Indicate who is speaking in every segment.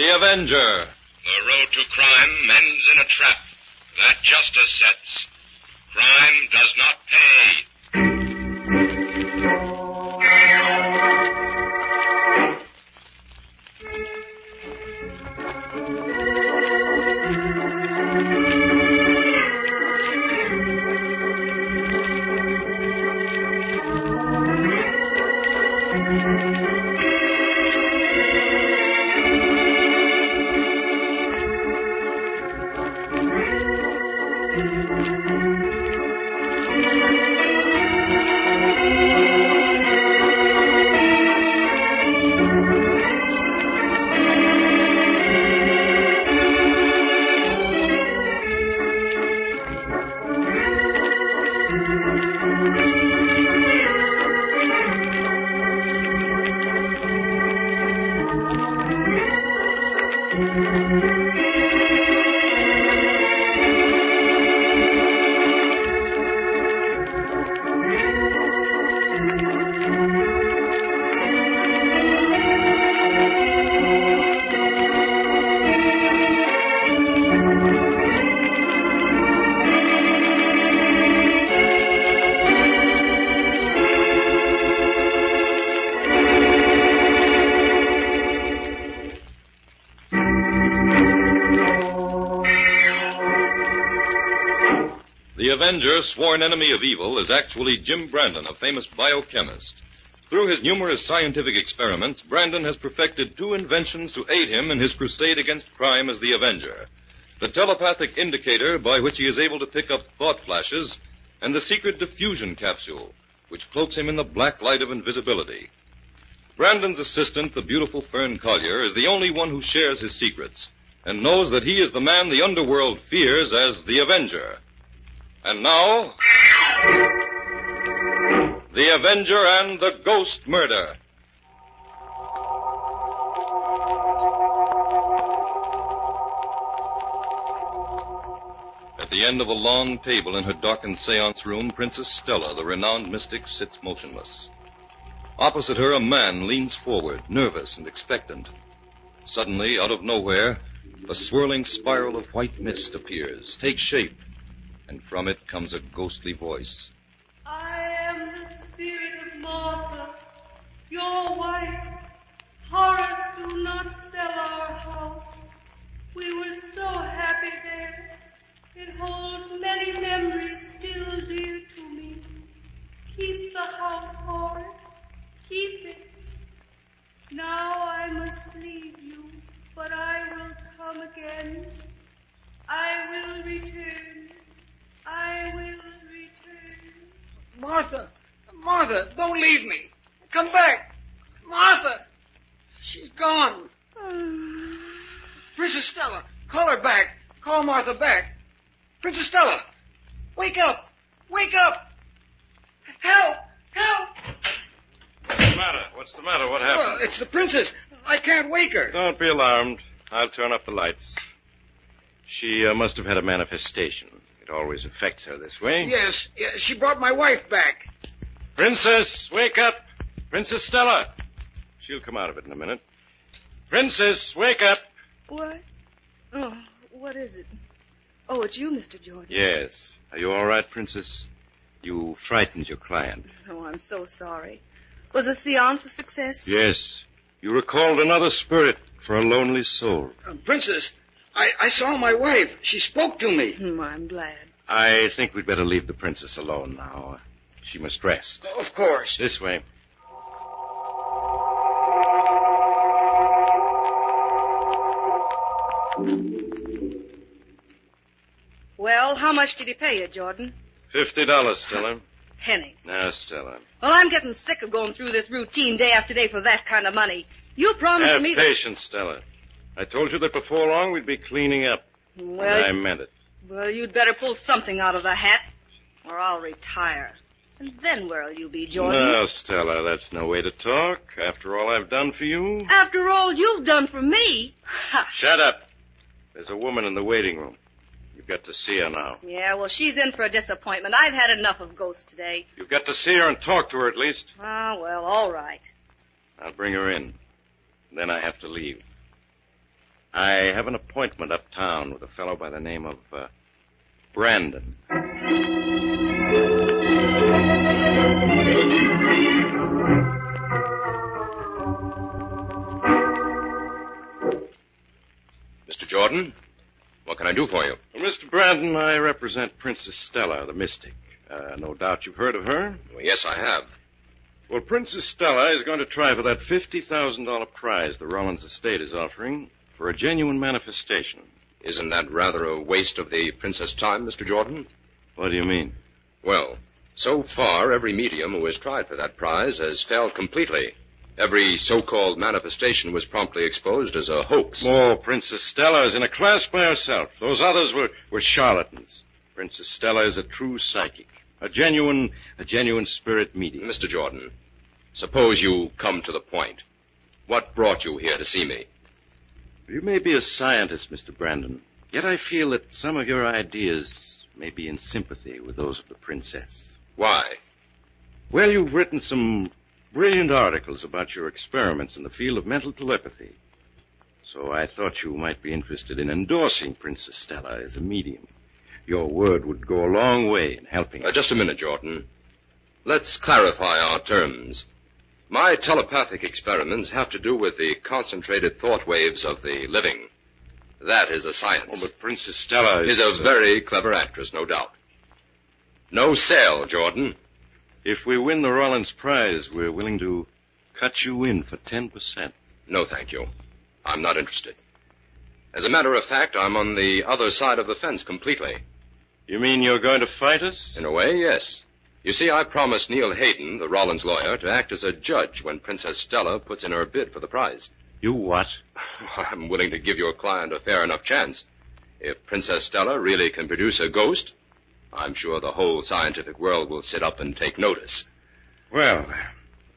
Speaker 1: The Avenger.
Speaker 2: The road to crime ends in a trap that justice sets. Crime does not pay.
Speaker 1: The Avenger, sworn enemy of evil, is actually Jim Brandon, a famous biochemist. Through his numerous scientific experiments, Brandon has perfected two inventions to aid him in his crusade against crime as the Avenger. The telepathic indicator by which he is able to pick up thought flashes, and the secret diffusion capsule, which cloaks him in the black light of invisibility. Brandon's assistant, the beautiful Fern Collier, is the only one who shares his secrets, and knows that he is the man the underworld fears as the Avenger. And now, The Avenger and the Ghost Murder. At the end of a long table in her darkened seance room, Princess Stella, the renowned mystic, sits motionless. Opposite her, a man leans forward, nervous and expectant. Suddenly, out of nowhere, a swirling spiral of white mist appears, takes shape, and from it comes a ghostly voice.
Speaker 3: I am the spirit of Martha, your wife. Horace, do not sell our house. We were so happy there. It holds many memories still dear to me. Keep the house, Horace. Keep it. Now I must leave you, but I will come again. I will return. I will return.
Speaker 4: Martha, don't leave me. Come back. Martha, she's gone. Princess Stella, call her back. Call Martha back. Princess Stella, wake up. Wake up. Help. Help.
Speaker 5: What's the matter? What happened?
Speaker 4: Well, it's the princess. I can't wake her.
Speaker 5: Don't be alarmed. I'll turn up the lights. She must have had a manifestation. It always affects her this way.
Speaker 4: Yes, she brought my wife back.
Speaker 5: Princess, wake up. Princess Stella. She'll come out of it in a minute. Princess, wake up.
Speaker 6: What? Oh, what is it? Oh, it's you, Mr. Jordan.
Speaker 5: Yes. Are you all right, Princess? You frightened your client.
Speaker 6: Oh, I'm so sorry. Was the seance a success?
Speaker 5: Yes. You recalled another spirit for a lonely soul.
Speaker 4: Princess, I saw my wife. She spoke to me.
Speaker 6: I'm glad.
Speaker 5: I think we'd better leave the princess alone now. She must rest.
Speaker 4: Of course.
Speaker 5: This way.
Speaker 6: Well, how much did he pay you, Jordan?
Speaker 5: $50, Stella.
Speaker 6: Pennies.
Speaker 5: Now, Stella.
Speaker 6: Well, I'm getting sick of going through this routine day after day for that kind of money. You promised
Speaker 5: Have
Speaker 6: me
Speaker 5: patience, Stella. I told you that before long we'd be cleaning up.
Speaker 6: Well,
Speaker 5: and I meant it.
Speaker 6: Well, you'd better pull something out of the hat, or I'll retire. And then where'll you be, Jordan?
Speaker 5: No, Stella, that's no way to talk. After all I've done for you.
Speaker 6: After all you've done for me?
Speaker 5: Shut up. There's a woman in the waiting room. You've got to see her now.
Speaker 6: Yeah, well, she's in for a disappointment. I've had enough of ghosts today.
Speaker 5: You've got to see her and talk to her at least.
Speaker 6: Ah, well, all right.
Speaker 5: I'll bring her in. Then I have to leave. I have an appointment uptown with a fellow by the name of Brandon.
Speaker 1: Mr. Jordan, what can I do for you?
Speaker 5: Well, Mr. Brandon, I represent Princess Stella, the mystic. No doubt you've heard of her.
Speaker 1: Well, yes, I have.
Speaker 5: Well, Princess Stella is going to try for that $50,000 prize the Rollins estate is offering for a genuine manifestation.
Speaker 1: Isn't that rather a waste of the princess' time, Mr. Jordan?
Speaker 5: What do you mean?
Speaker 1: Well, so far, every medium who has tried for that prize has failed completely. Every so-called manifestation was promptly exposed as a hoax.
Speaker 5: Oh, Princess Stella is in a class by herself. Those others were charlatans. Princess Stella is a true psychic. A genuine spirit medium.
Speaker 1: Mr. Jordan, suppose you come to the point. What brought you here to see me?
Speaker 5: You may be a scientist, Mr. Brandon, yet I feel that some of your ideas may be in sympathy with those of the princess.
Speaker 1: Why?
Speaker 5: Well, you've written some brilliant articles about your experiments in the field of mental telepathy. So I thought you might be interested in endorsing Princess Stella as a medium. Your word would go a long way in helping us.
Speaker 1: Just a minute, Jordan. Let's clarify our terms. My telepathic experiments have to do with the concentrated thought waves of the living. That is a science.
Speaker 5: Oh, but Princess Stella
Speaker 1: is a very clever actress, no doubt. No sale, Jordan.
Speaker 5: If we win the Rollins prize, we're willing to cut you in for 10%.
Speaker 1: No, thank you. I'm not interested. As a matter of fact, I'm on the other side of the fence completely.
Speaker 5: You mean you're going to fight us?
Speaker 1: In a way, yes. You see, I promised Neil Hayden, the Rollins lawyer, to act as a judge when Princess Stella puts in her bid for the prize.
Speaker 5: You what?
Speaker 1: I'm willing to give your client a fair enough chance. If Princess Stella really can produce a ghost, I'm sure the whole scientific world will sit up and take notice.
Speaker 5: Well,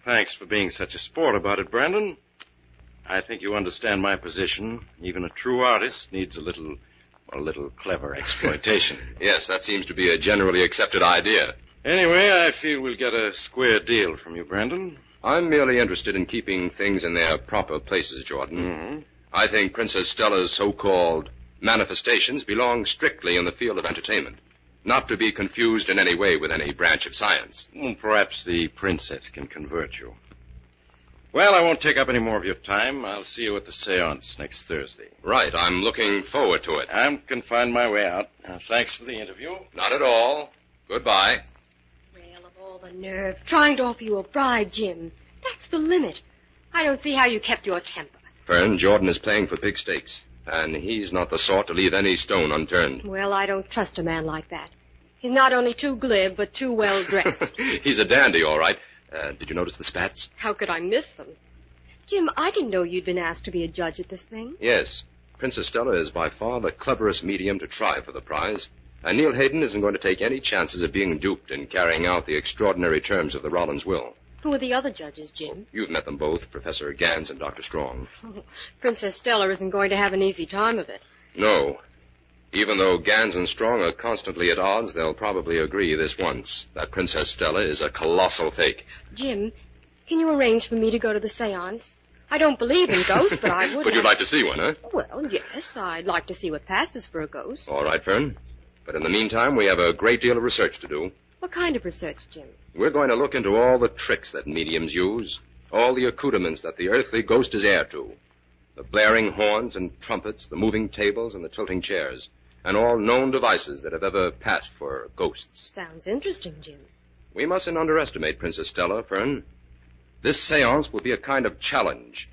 Speaker 5: thanks for being such a sport about it, Brandon. I think you understand my position. Even a true artist needs a little clever exploitation.
Speaker 1: Yes, that seems to be a generally accepted idea.
Speaker 5: Anyway, I feel we'll get a square deal from you, Brandon.
Speaker 1: I'm merely interested in keeping things in their proper places, Jordan.
Speaker 5: Mm-hmm.
Speaker 1: I think Princess Stella's so-called manifestations belong strictly in the field of entertainment, not to be confused in any way with any branch of science.
Speaker 5: Well, perhaps the princess can convert you. Well, I won't take up any more of your time. I'll see you at the seance next Thursday.
Speaker 1: Right. I'm looking forward to it.
Speaker 5: I can find my way out. Thanks for the interview.
Speaker 1: Not at all. Goodbye.
Speaker 7: Well, of all the nerve. Trying to offer you a bribe, Jim. That's the limit. I don't see how you kept your temper.
Speaker 1: Fern, Jordan is playing for big stakes, and he's not the sort to leave any stone unturned.
Speaker 7: Well, I don't trust a man like that. He's not only too glib, but too well-dressed.
Speaker 1: He's a dandy, all right. Did you notice the spats?
Speaker 7: How could I miss them? Jim, I didn't know you'd been asked to be a judge at this thing.
Speaker 1: Yes. Princess Stella is by far the cleverest medium to try for the prize, and Neil Hayden isn't going to take any chances of being duped in carrying out the extraordinary terms of the Rollins will.
Speaker 7: Who are the other judges, Jim?
Speaker 1: You've met them both, Professor Gans and Dr. Strong.
Speaker 7: Princess Stella isn't going to have an easy time of it.
Speaker 1: No. Even though Gans and Strong are constantly at odds, they'll probably agree this once, that Princess Stella is a colossal fake.
Speaker 7: Jim, can you arrange for me to go to the seance? I don't believe in ghosts, but I would.
Speaker 1: But you'd like to see one, huh?
Speaker 7: Well, yes, I'd like to see what passes for a ghost.
Speaker 1: All right, Fern. But in the meantime, we have a great deal of research to do.
Speaker 7: What kind of research, Jim?
Speaker 1: We're going to look into all the tricks that mediums use, all the accoutrements that the earthly ghost is heir to, the blaring horns and trumpets, the moving tables and the tilting chairs, and all known devices that have ever passed for ghosts.
Speaker 7: Sounds interesting, Jim.
Speaker 1: We mustn't underestimate Princess Stella, Fern. This seance will be a kind of challenge,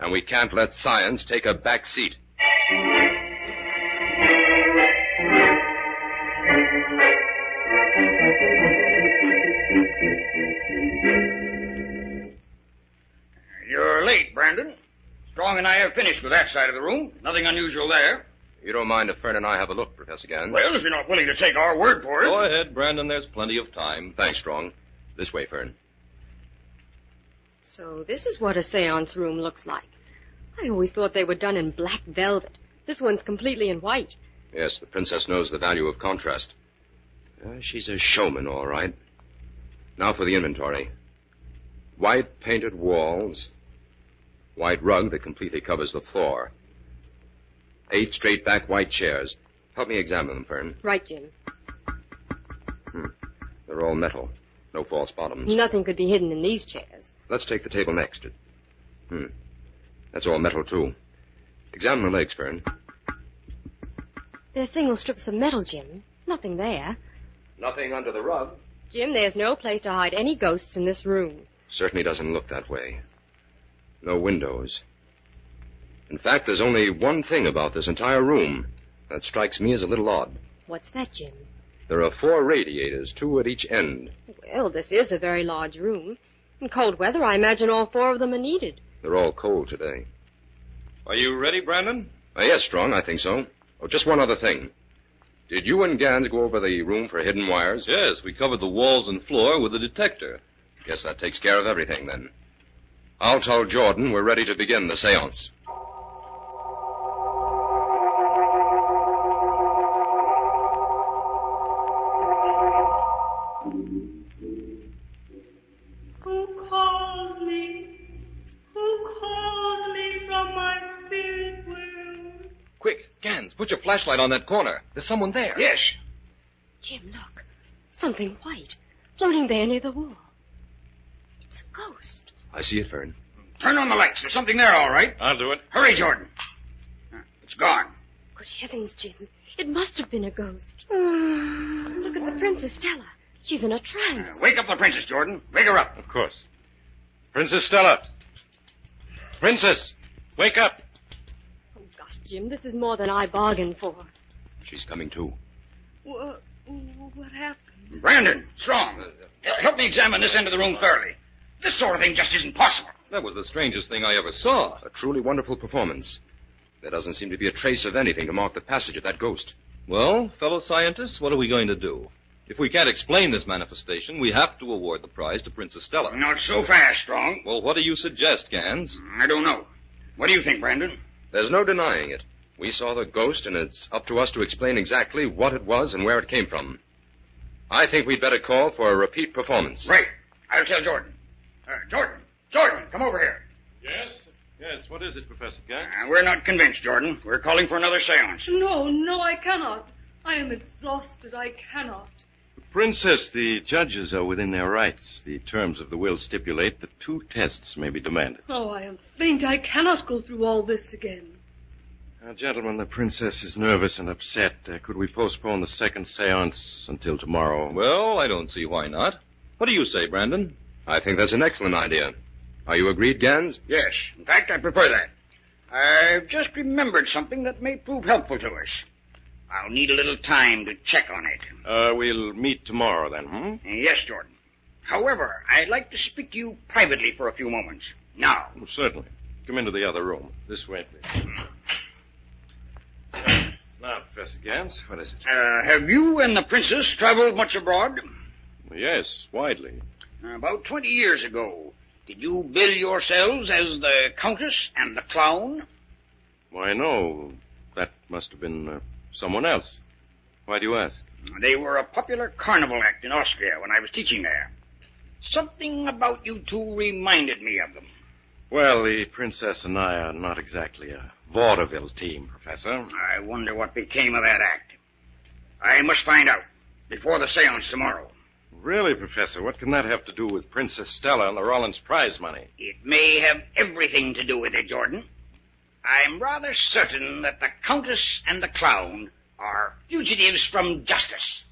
Speaker 1: and we can't let science take a back seat.
Speaker 4: You're late, Brandon. Strong and I have finished with that side of the room. Nothing unusual there.
Speaker 1: You don't mind if Fern and I have a look, Professor Gans?
Speaker 4: Well, if you're not willing to take our word for it.
Speaker 1: Go ahead, Brandon. There's plenty of time. Thanks, Strong. This way, Fern.
Speaker 7: So this is what a seance room looks like. I always thought they were done in black velvet. This one's completely in white.
Speaker 1: Yes, the princess knows the value of contrast. She's a showman, all right. Now for the inventory. White painted walls. White rug that completely covers the floor.
Speaker 8: 8 straight-back white chairs. Help me examine them, Fern.
Speaker 7: Right, Jim.
Speaker 8: They're all metal. No false bottoms.
Speaker 7: Nothing could be hidden in these chairs.
Speaker 8: Let's take the table next. That's all metal, too. Examine the legs, Fern.
Speaker 7: They're single strips of metal, Jim. Nothing there.
Speaker 8: Nothing under the rug.
Speaker 7: Jim, there's no place to hide any ghosts in this room.
Speaker 8: Certainly doesn't look that way. No windows. In fact, there's only one thing about this entire room that strikes me as a little odd.
Speaker 7: What's that, Jim?
Speaker 8: There are 4 radiators, 2 at each end.
Speaker 7: Well, this is a very large room. In cold weather, I imagine all 4 of them are needed.
Speaker 8: They're all cold today.
Speaker 1: Are you ready, Brandon?
Speaker 8: Yes, Strong, I think so. Oh, just one other thing. Did you and Gans go over the room for hidden wires?
Speaker 1: Yes, we covered the walls and floor with a detector.
Speaker 8: Guess that takes care of everything, then. I'll tell Jordan we're ready to begin the seance.
Speaker 3: Who calls me? Who calls me from my spirit world?
Speaker 1: Quick, Gans, put your flashlight on that corner. There's someone there.
Speaker 4: Yes.
Speaker 7: Jim, look. Something white, floating there near the wall. It's a ghost.
Speaker 8: I see it, Fern.
Speaker 4: Turn on the lights. There's something there, all right.
Speaker 5: I'll do it.
Speaker 4: Hurry, Jordan. It's gone.
Speaker 7: Good heavens, Jim. It must have been a ghost. Look at the Princess Stella. She's in a trance.
Speaker 4: Wake up the princess, Jordan. Wake her up.
Speaker 5: Of course. Princess Stella. Princess, wake up.
Speaker 7: Oh, gosh, Jim, this is more than I bargained for.
Speaker 8: She's coming, too.
Speaker 3: What happened?
Speaker 4: Brandon, Strong, help me examine this end of the room thoroughly. This sort of thing just isn't possible.
Speaker 1: That was the strangest thing I ever saw.
Speaker 8: A truly wonderful performance. There doesn't seem to be a trace of anything to mark the passage of that ghost.
Speaker 1: Well, fellow scientists, what are we going to do? If we can't explain this manifestation, we have to award the prize to Princess Stella.
Speaker 4: Not so fast, Strong.
Speaker 1: Well, what do you suggest, Gans?
Speaker 4: I don't know. What do you think, Brandon?
Speaker 8: There's no denying it. We saw the ghost, and it's up to us to explain exactly what it was and where it came from. I think we'd better call for a repeat performance.
Speaker 4: Right. I'll tell Jordan. Jordan, come over here.
Speaker 5: Yes, what is it, Professor Gans?
Speaker 4: We're not convinced, Jordan. We're calling for another seance.
Speaker 3: No, I cannot. I am exhausted. I cannot.
Speaker 5: Princess, the judges are within their rights. The terms of the will stipulate that 2 tests may be demanded.
Speaker 3: Oh, I am faint. I cannot go through all this again.
Speaker 5: Now, gentlemen, the princess is nervous and upset. Could we postpone the second seance until tomorrow?
Speaker 1: Well, I don't see why not. What do you say, Brandon?
Speaker 8: I think that's an excellent idea. Are you agreed, Gans?
Speaker 4: Yes. In fact, I prefer that. I've just remembered something that may prove helpful to us. I'll need a little time to check on it.
Speaker 5: We'll meet tomorrow, then,
Speaker 4: Yes, Jordan. However, I'd like to speak to you privately for a few moments. Now.
Speaker 5: Oh, certainly. Come into the other room. This way, please. Now, Professor Gans, what is it?
Speaker 4: Have you and the princess traveled much abroad?
Speaker 5: Yes, widely.
Speaker 4: About 20 years ago, did you bill yourselves as the Countess and the Clown?
Speaker 5: Why, no. That must have been someone else. Why do you ask?
Speaker 4: They were a popular carnival act in Austria when I was teaching there. Something about you two reminded me of them.
Speaker 5: Well, the princess and I are not exactly a vaudeville team, Professor.
Speaker 4: I wonder what became of that act. I must find out before the seance tomorrow.
Speaker 5: Really, Professor, what can that have to do with Princess Stella and the Rollins prize money?
Speaker 4: It may have everything to do with it, Jordan. I'm rather certain that the Countess and the Clown are fugitives from justice.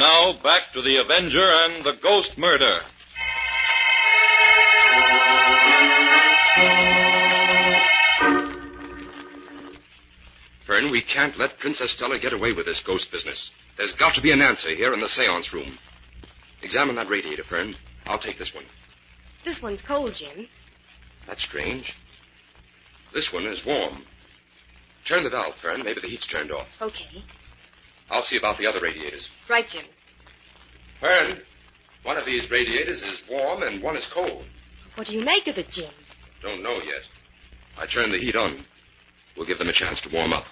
Speaker 1: now, back to the Avenger and the Ghost Murder.
Speaker 8: Fern, we can't let Princess Stella get away with this ghost business. There's got to be an answer here in the seance room. Examine that radiator, Fern. I'll take this one.
Speaker 7: This one's cold, Jim.
Speaker 8: That's strange. This one is warm. Turn the valve, Fern. Maybe the heat's turned off.
Speaker 7: Okay.
Speaker 8: I'll see about the other radiators.
Speaker 7: Right, Jim.
Speaker 8: Fern, one of these radiators is warm and one is cold.
Speaker 7: What do you make of it, Jim?
Speaker 8: Don't know yet. I turned the heat on. We'll give them a chance to warm up.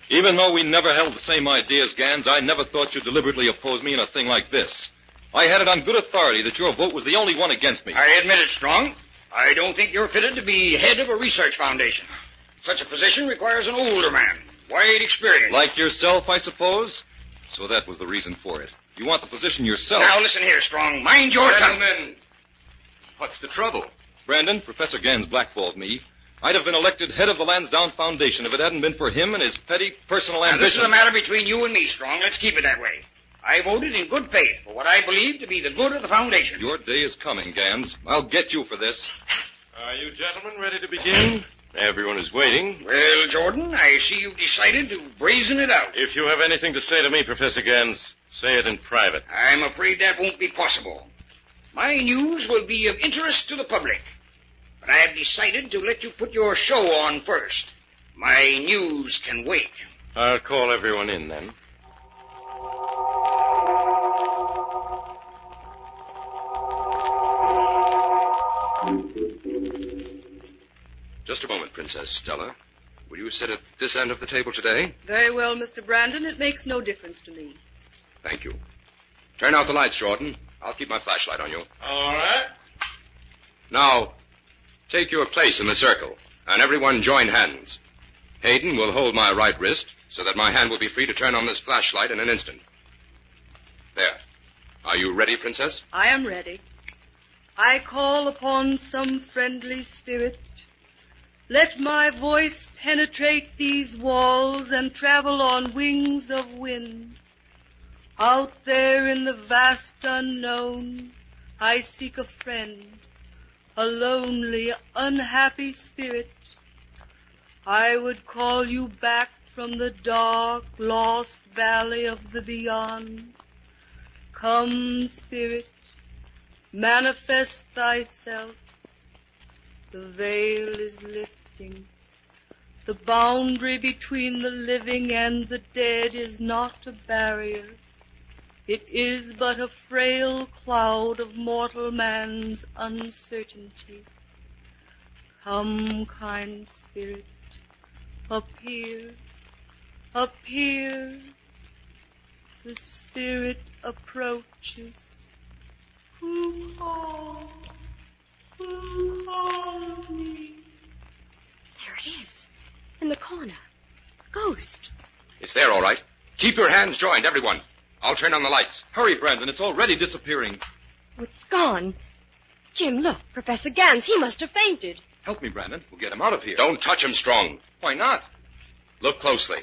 Speaker 1: Even though we never held the same ideas, Gans, I never thought you'd deliberately oppose me in a thing like this. I had it on good authority that your vote was the only one against me.
Speaker 4: I admit it, Strong. I don't think you're fitted to be head of a research foundation. Such a position requires an older man, wide experience.
Speaker 1: Like yourself, I suppose? So that was the reason for it. You want the position yourself.
Speaker 4: Now listen here, Strong. Mind your tongue.
Speaker 8: Gentlemen, what's the trouble?
Speaker 1: Brandon, Professor Gans blackballed me. I'd have been elected head of the Lansdowne Foundation if it hadn't been for him and his petty personal
Speaker 4: Now,
Speaker 1: ambition.
Speaker 4: this is a matter between you and me, Strong. Let's keep it that way. I voted in good faith for what I believe to be the good of the foundation.
Speaker 1: Your day is coming, Gans. I'll get you for this.
Speaker 5: Are you gentlemen ready to begin? Everyone is waiting.
Speaker 4: Well, Jordan, I see you've decided to brazen it out.
Speaker 5: If you have anything to say to me, Professor Gans, say it in private.
Speaker 4: I'm afraid that won't be possible. My news will be of interest to the public. But I have decided to let you put your show on first. My news can wait.
Speaker 5: I'll call everyone in then.
Speaker 8: Just a moment, Princess Stella. Will you sit at this end of the table today?
Speaker 6: Very well, Mr. Brandon. It makes no difference to me.
Speaker 8: Thank you. Turn out the lights, Jordan. I'll keep my flashlight on you.
Speaker 5: All right.
Speaker 8: Now, take your place in the circle, and everyone join hands. Hayden will hold my right wrist so that my hand will be free to turn on this flashlight in an instant. There. Are you ready, Princess?
Speaker 6: I am ready. I call upon some friendly spirit. Let my voice penetrate these walls and travel on wings of wind. Out there in the vast unknown, I seek a friend, a lonely, unhappy spirit. I would call you back from the dark, lost valley of the beyond. Come, spirit, manifest thyself. The veil is lifting. The boundary between the living and the dead is not a barrier. It is but a frail cloud of mortal man's uncertainty. Come, kind spirit, appear, appear. The spirit approaches. Who calls? Who calls me?
Speaker 7: There it is. In the corner. A ghost.
Speaker 8: It's there, all right. Keep your hands joined, everyone. I'll turn on the lights.
Speaker 1: Hurry, Brandon. It's already disappearing.
Speaker 7: Oh, it's gone. Jim, look. Professor Gans, he must have fainted.
Speaker 1: Help me, Brandon. We'll get him out of here.
Speaker 8: Don't touch him, Strong.
Speaker 1: Why not?
Speaker 8: Look closely.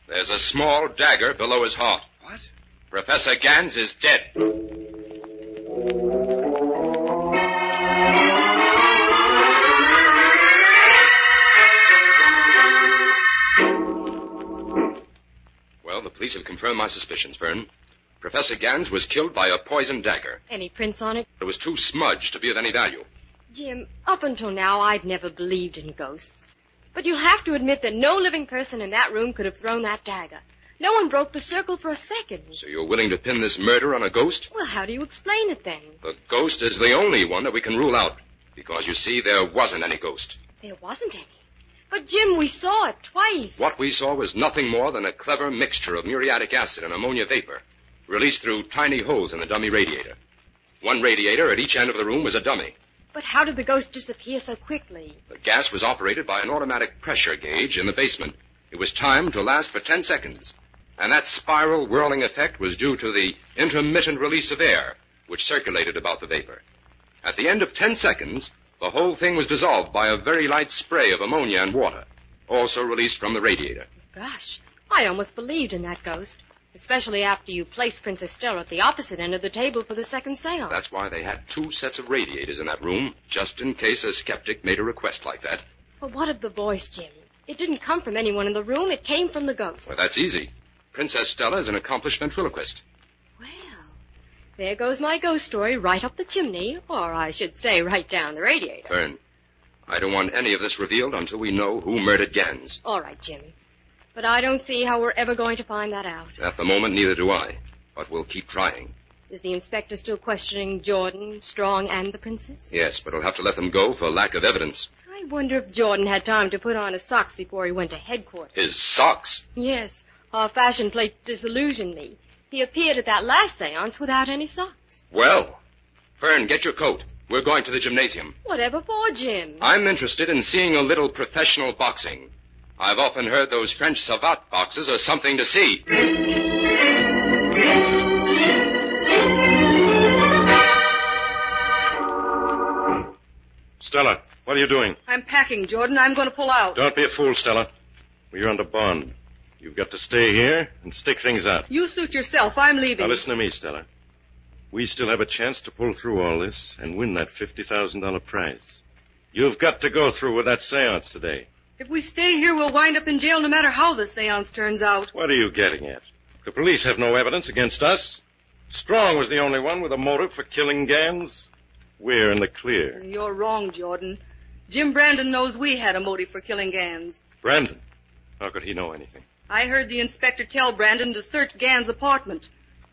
Speaker 8: There's a small dagger below his heart.
Speaker 1: What?
Speaker 8: Professor Gans is dead. Well, the police have confirmed my suspicions, Fern. Professor Gans was killed by a poisoned dagger.
Speaker 7: Any prints on it?
Speaker 8: It was too smudged to be of any value.
Speaker 7: Jim, up until now, I'd never believed in ghosts. But you'll have to admit that no living person in that room could have thrown that dagger. No one broke the circle for a second.
Speaker 8: So you're willing to pin this murder on a ghost?
Speaker 7: Well, how do you explain it then?
Speaker 8: The ghost is the only one that we can rule out. Because, you see, there wasn't any ghost.
Speaker 7: There wasn't any. But, Jim, we saw it twice.
Speaker 8: What we saw was nothing more than a clever mixture of muriatic acid and ammonia vapor, released through tiny holes in the dummy radiator. One radiator at each end of the room was a dummy.
Speaker 7: But how did the ghost disappear so quickly?
Speaker 8: The gas was operated by an automatic pressure gauge in the basement. It was timed to last for 10 seconds. And that spiral whirling effect was due to the intermittent release of air, which circulated about the vapor. At the end of 10 seconds, the whole thing was dissolved by a very light spray of ammonia and water, also released from the radiator.
Speaker 7: Gosh, I almost believed in that ghost, especially after you placed Princess Stella at the opposite end of the table for the second seance.
Speaker 8: That's why they had 2 sets of radiators in that room, just in case a skeptic made a request like that.
Speaker 7: But what of the voice, Jim? It didn't come from anyone in the room. It came from the ghost.
Speaker 8: Well, that's easy. Princess Stella is an accomplished ventriloquist.
Speaker 7: Well, there goes my ghost story right up the chimney, or I should say right down the radiator.
Speaker 8: Fern, I don't want any of this revealed until we know who murdered Gans.
Speaker 7: All right, Jimmy. But I don't see how we're ever going to find that out.
Speaker 8: At the moment, neither do I. But we'll keep trying.
Speaker 7: Is the inspector still questioning Jordan, Strong, and the princess?
Speaker 8: Yes, but he'll have to let them go for lack of evidence.
Speaker 7: I wonder if Jordan had time to put on his socks before he went to headquarters.
Speaker 8: His socks?
Speaker 7: Yes. Our fashion plate disillusioned me. He appeared at that last seance without any socks.
Speaker 8: Well, Fern, get your coat. We're going to the gymnasium.
Speaker 7: Whatever for, Jim?
Speaker 8: I'm interested in seeing a little professional boxing. I've often heard those French savate boxes are something to see.
Speaker 5: Stella, what are you doing?
Speaker 6: I'm packing, Jordan. I'm going to pull out.
Speaker 5: Don't be a fool, Stella. We're under bond. You've got to stay here and stick things out.
Speaker 6: You suit yourself. I'm leaving.
Speaker 5: Now listen to me, Stella. We still have a chance to pull through all this and win that $50,000 prize. You've got to go through with that seance today.
Speaker 6: If we stay here, we'll wind up in jail no matter how the seance turns out.
Speaker 5: What are you getting at? The police have no evidence against us. Strong was the only one with a motive for killing Gans. We're in the clear.
Speaker 6: You're wrong, Jordan. Jim Brandon knows we had a motive for killing Gans.
Speaker 5: Brandon? How could he know anything?
Speaker 6: I heard the inspector tell Brandon to search Gans' apartment.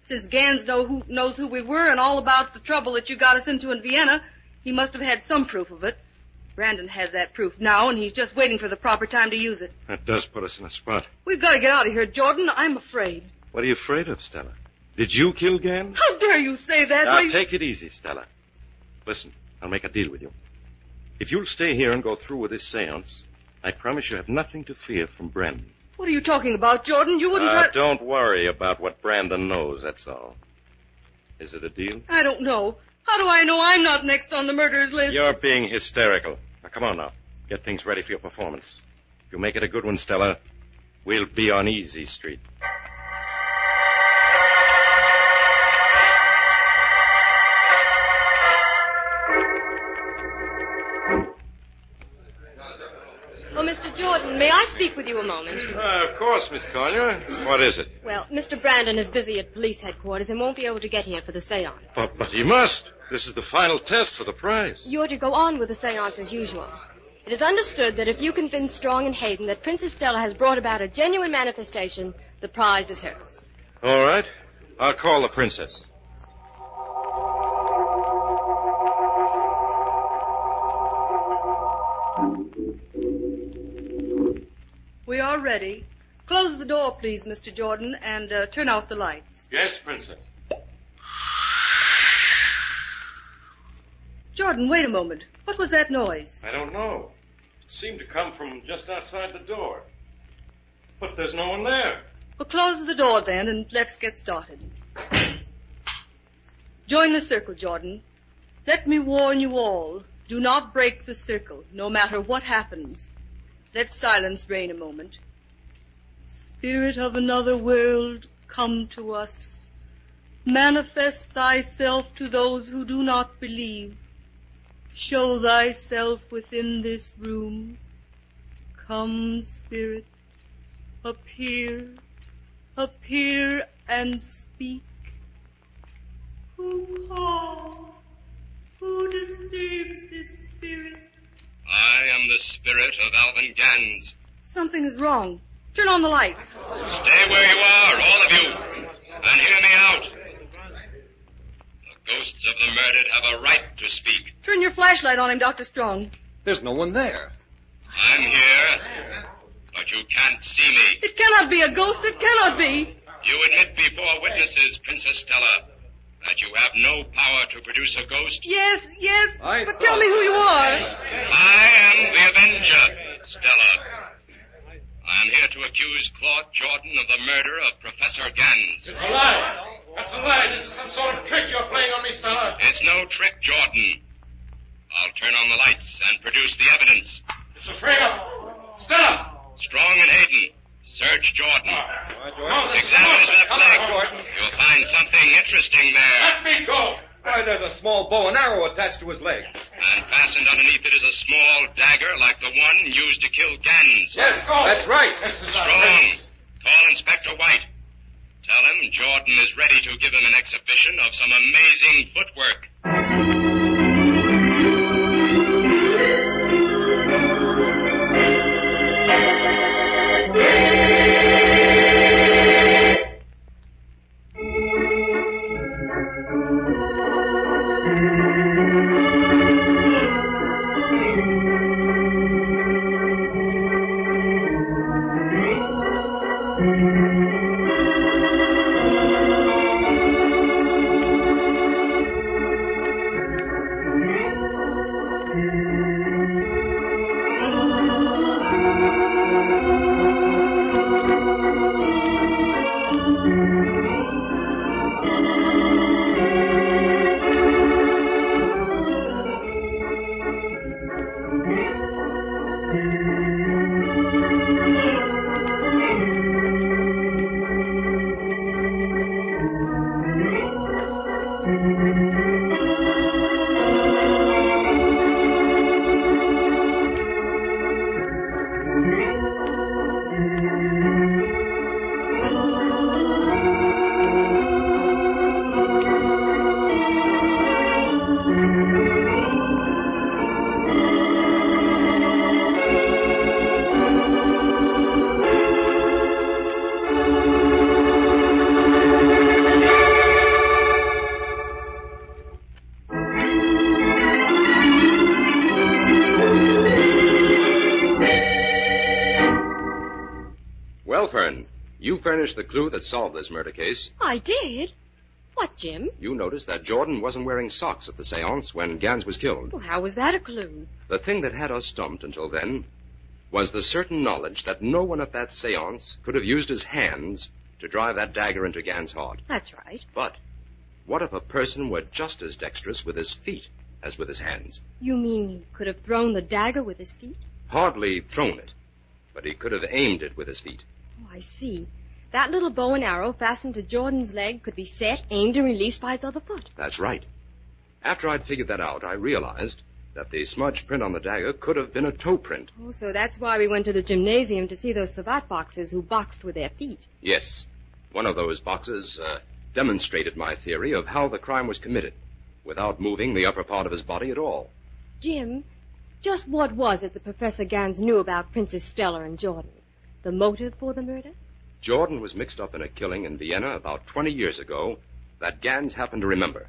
Speaker 6: Since Gans knows who we were and all about the trouble that you got us into in Vienna, he must have had some proof of it. Brandon has that proof now, and he's just waiting for the proper time to use it.
Speaker 5: That does put us in a spot.
Speaker 6: We've got to get out of here, Jordan. I'm afraid.
Speaker 5: What are you afraid of, Stella? Did you kill Gans?
Speaker 6: How dare you say that?
Speaker 5: Now, take it easy, Stella. Listen, I'll make a deal with you. If you'll stay here and go through with this seance, I promise you have nothing to fear from Brandon.
Speaker 6: What are you talking about, Jordan? You wouldn't try...
Speaker 5: Don't worry about what Brandon knows, that's all. Is it a deal?
Speaker 6: I don't know. How do I know I'm not next on the murderers list?
Speaker 5: You're being hysterical. Now, come on now. Get things ready for your performance. If you make it a good one, Stella, we'll be on Easy Street.
Speaker 7: Oh, Mr. Jordan, may I speak with you a moment?
Speaker 5: Of course, Miss Collier. What is it?
Speaker 7: Well, Mr. Brandon is busy at police headquarters and won't be able to get here for the seance.
Speaker 5: But he must. This is the final test for the prize.
Speaker 7: You're to go on with the seance as usual. It is understood that if you convince Strong and Hayden that Princess Stella has brought about a genuine manifestation, the prize is hers.
Speaker 5: All right. I'll call the princess.
Speaker 6: We are ready. Close the door, please, Mr. Jordan, and turn out the lights.
Speaker 5: Yes, princess.
Speaker 6: Jordan, wait a moment. What was that noise?
Speaker 5: I don't know. It seemed to come from just outside the door. But there's no one there.
Speaker 6: Well, close the door then, and let's get started. Join the circle, Jordan. Let me warn you all. Do not break the circle, no matter what happens. Let silence reign a moment. Spirit of another world, come to us. Manifest thyself to those who do not believe. Show thyself within this room. Come, Spirit, appear, appear and speak. Who calls? Who disturbs this spirit?
Speaker 2: I am the spirit of Alvin Gans.
Speaker 6: Something is wrong. Turn on the lights.
Speaker 2: Stay where you are, all of you, and hear me out. The ghosts of the murdered have a right to speak.
Speaker 6: Turn your flashlight on him, Dr. Strong.
Speaker 9: There's no one there.
Speaker 2: I'm here, but you can't see me.
Speaker 6: It cannot be a ghost. It cannot be.
Speaker 2: You admit before witnesses, Princess Stella, that you have no power to produce a ghost?
Speaker 6: Yes, but tell me who you are.
Speaker 2: I am the Avenger, Stella. I am here to accuse Claude Jordan of the murder of Professor Gans.
Speaker 5: It's a lie. That's a lie. This is some sort of trick you're playing on me, Stella.
Speaker 2: It's no trick, Jordan. I'll turn on the lights and produce the evidence.
Speaker 5: It's a frame-up. Stella!
Speaker 2: Strong and Hayden, search Search Jordan.
Speaker 1: Jordan.
Speaker 2: Examine his left leg.
Speaker 1: Jordan.
Speaker 2: You'll find something interesting there.
Speaker 9: Let me go.
Speaker 1: Why, there's a small bow and arrow attached to his leg.
Speaker 2: And fastened underneath it is a small dagger like the one used to kill Gans.
Speaker 1: Yes, that's right.
Speaker 9: This is
Speaker 2: Strong. Call Inspector White. Tell him Jordan is ready to give him an exhibition of some amazing footwork.
Speaker 8: Well, Fern, you furnished the clue that solved this murder case.
Speaker 7: I did? What, Jim?
Speaker 8: You noticed that Jordan wasn't wearing socks at the seance when Gans was killed.
Speaker 7: Well, how was that a clue?
Speaker 8: The thing that had us stumped until then was the certain knowledge that no one at that seance could have used his hands to drive that dagger into Gans' heart.
Speaker 7: That's right.
Speaker 8: But what if a person were just as dexterous with his feet as with his hands?
Speaker 7: You mean he could have thrown the dagger with his feet?
Speaker 8: Hardly thrown it, but he could have aimed it with his feet.
Speaker 7: Oh, I see. That little bow and arrow fastened to Jordan's leg could be set, aimed, and released by his other foot.
Speaker 8: That's right. After I'd figured that out, I realized that the smudged print on the dagger could have been a toe print.
Speaker 7: Oh, so that's why we went to the gymnasium to see those savate boxers who boxed with their feet.
Speaker 8: Yes. One of those boxes demonstrated my theory of how the crime was committed, without moving the upper part of his body at all.
Speaker 7: Jim, just what was it that Professor Gans knew about Princess Stella and Jordan? The motive for the murder?
Speaker 8: Jordan was mixed up in a killing in Vienna about 20 years ago that Gans happened to remember.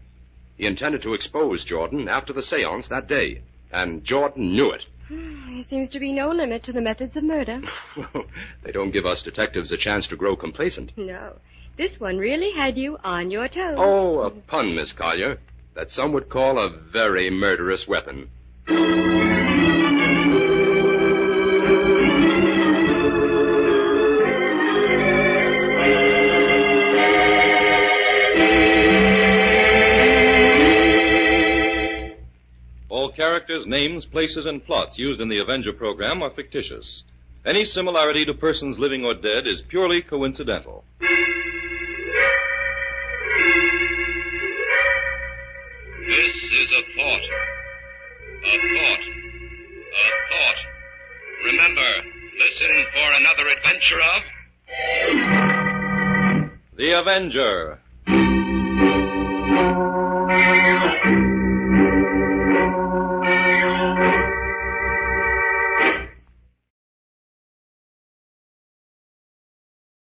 Speaker 8: He intended to expose Jordan after the seance that day, and Jordan knew it.
Speaker 7: There seems to be no limit to the methods of murder.
Speaker 8: They don't give us detectives a chance to grow complacent.
Speaker 7: No. This one really had you on your toes.
Speaker 8: Oh, a pun, Miss Collier, that some would call a very murderous weapon.
Speaker 1: All characters, names, places, and plots used in the Avenger program are fictitious. Any similarity to persons living or dead is purely coincidental.
Speaker 2: This is a thought. A thought. A thought. Remember, listen for another adventure of...
Speaker 1: The Avenger,